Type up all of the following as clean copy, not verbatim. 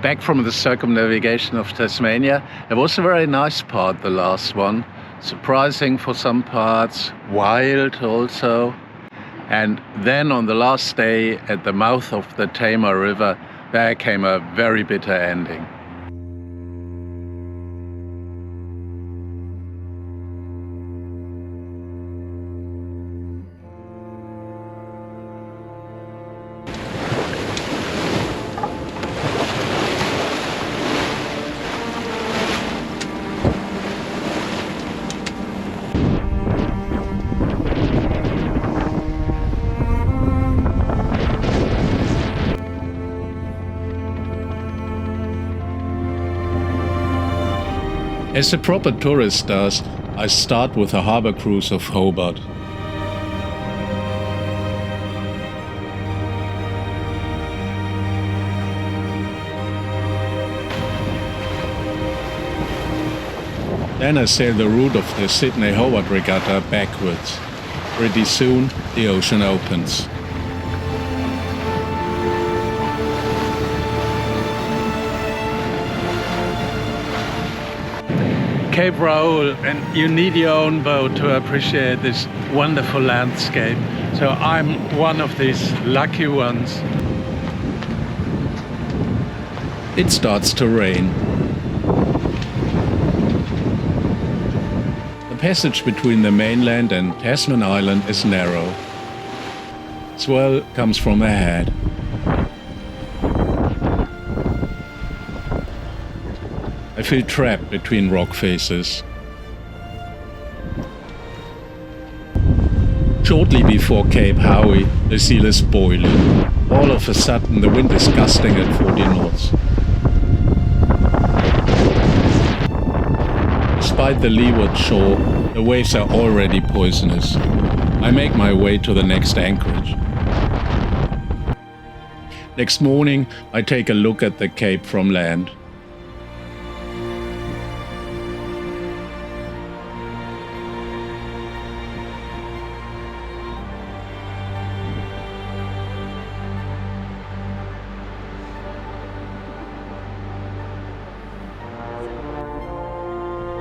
back from the circumnavigation of Tasmania. It was a very nice part, the last one. Surprising for some parts, wild also. And then on the last day at the mouth of the Tamar River, there came a very bitter ending. As a proper tourist does, I start with a harbour cruise of Hobart. Then I sail the route of the Sydney-Hobart regatta backwards. Pretty soon the ocean opens. Cape Raoul, and you need your own boat to appreciate this wonderful landscape. So I'm one of these lucky ones. It starts to rain. The passage between the mainland and Tasman Island is narrow. Swell comes from ahead. I feel trapped between rock faces. Shortly before Cape Howe, the seal is boiling. All of a sudden, the wind is gusting at 40 knots. Despite the leeward shore, the waves are already poisonous. I make my way to the next anchorage. Next morning, I take a look at the cape from land.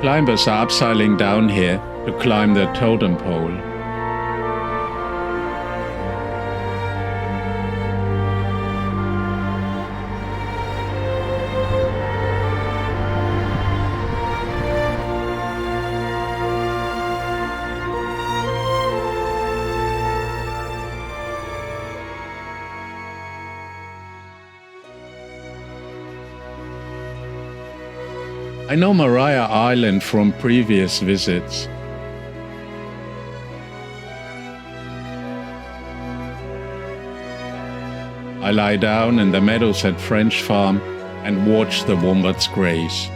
Climbers are upseiling down here to climb the totem pole. I know REYKJA Island from previous visits. I lie down in the meadows at French Farm and watch the wombats graze.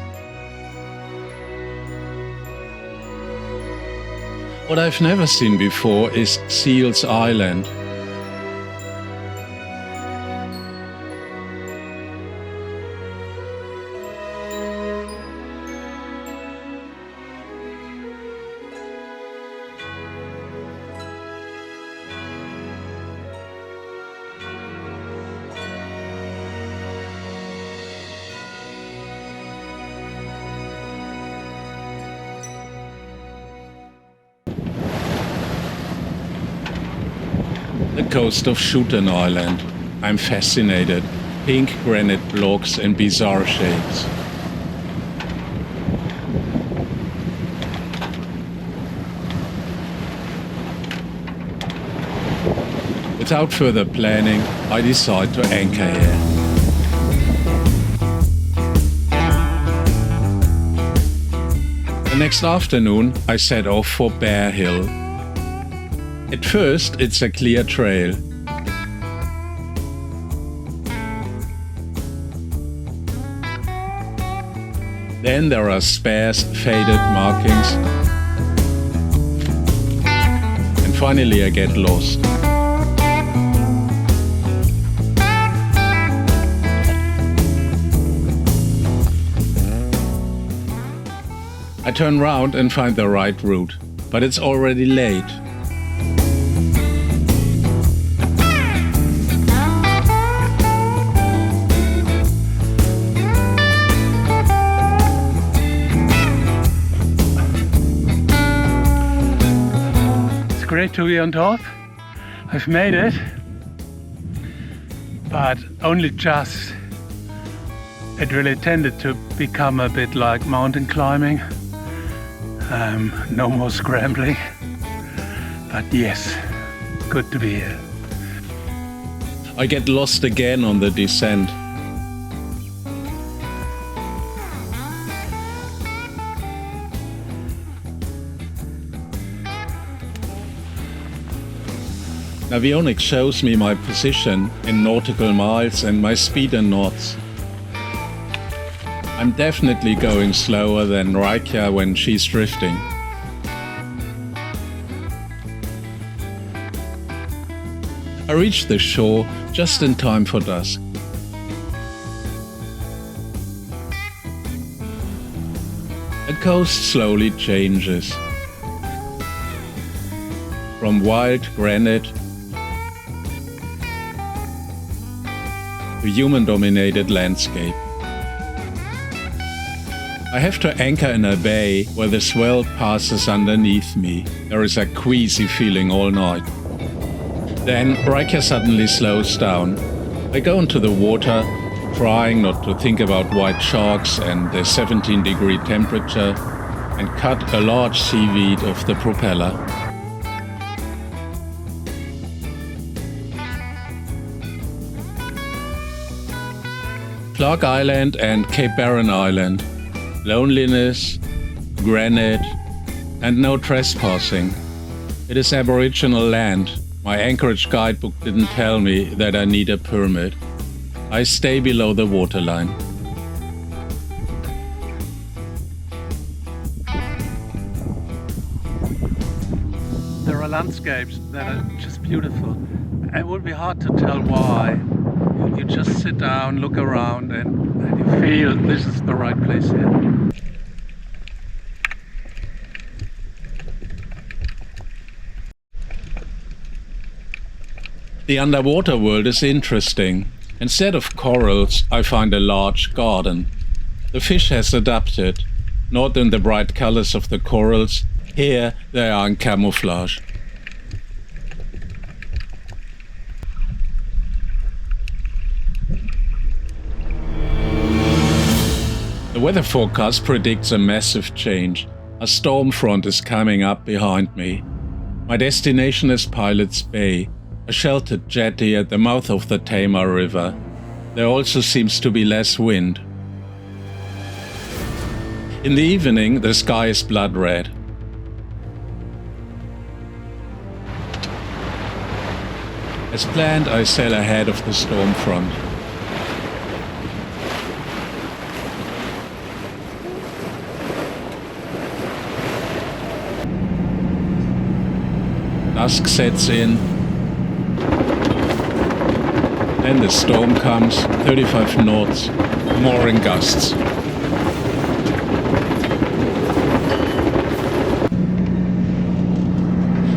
What I've never seen before is Seals Island. The coast of Schutten Island. I'm fascinated. Pink granite blocks in bizarre shapes. Without further planning, I decide to anchor here. The next afternoon, I set off for Bear Hill. At first, it's a clear trail. Then there are sparse, faded markings. And finally I get lost. I turn round and find the right route, but it's already late. great to be on top. I've made it, but only just. It really tended to become a bit like mountain climbing. No more scrambling, but yes, good to be here. I get lost again on the descent. Avionics shows me my position in nautical miles and my speed in knots. I'm definitely going slower than REYKJA when she's drifting. I reach the shore just in time for dusk. The coast slowly changes from wild granite to human-dominated landscape. I have to anchor in a bay where the swell passes underneath me. There is a queasy feeling all night. Then REYKJA suddenly slows down. I go into the water, trying not to think about white sharks and the 17-degree temperature, and cut a large seaweed off the propeller. Clark Island and Cape Barren Island. Loneliness, granite, and no trespassing. It is Aboriginal land. My Anchorage guidebook didn't tell me that I need a permit. I stay below the waterline. There are landscapes that are just beautiful. It would be hard to tell why. You just sit down, look around, and you feel this is the right place here. The underwater world is interesting. Instead of corals, I find a large garden. The fish has adapted, not in the bright colors of the corals. Here they are in camouflage. The weather forecast predicts a massive change. A storm front is coming up behind me. My destination is Pilot's Bay, a sheltered jetty at the mouth of the Tamar River. There also seems to be less wind. In the evening, the sky is blood red. As planned, I sail ahead of the storm front. Dusk sets in. Then the storm comes, 35 knots, more in gusts.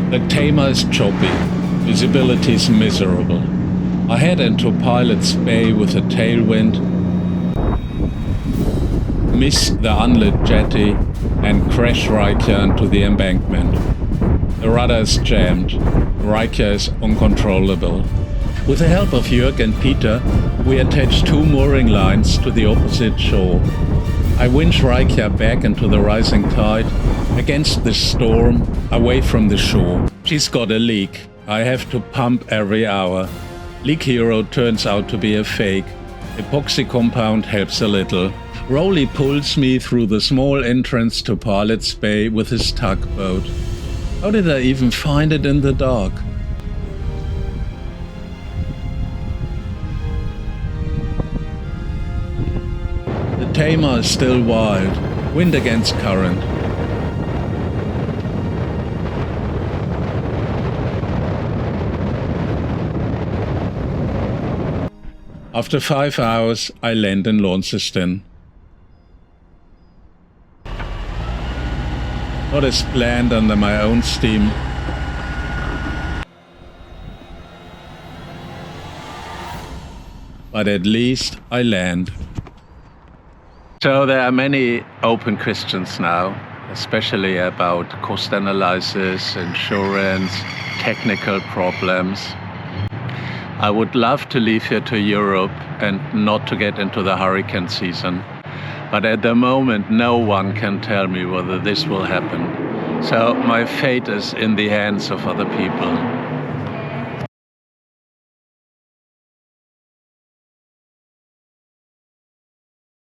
The Tamar is choppy, visibility is miserable. I head into Pilot's Bay with a tailwind, miss the unlit jetty, and crash REYKJA into the embankment. The rudder is jammed, REYKJA is uncontrollable. With the help of Jörg and Peter, we attach 2 mooring lines to the opposite shore. I winch REYKJA back into the rising tide, against the storm, away from the shore. She's got a leak. I have to pump every hour. Leak Hero turns out to be a fake. Epoxy compound helps a little. Raoul pulls me through the small entrance to Pilot's Bay with his tugboat. How did I even find it in the dark? The Tamar is still wild, wind against current. After 5 hours, I land in Launceston. Not as planned under my own steam. But at least I land. So there are many open questions now. especially about cost analysis, insurance, technical problems. I would love to leave here to Europe and not to get into the hurricane season. But at the moment, no one can tell me whether this will happen. So my fate is in the hands of other people.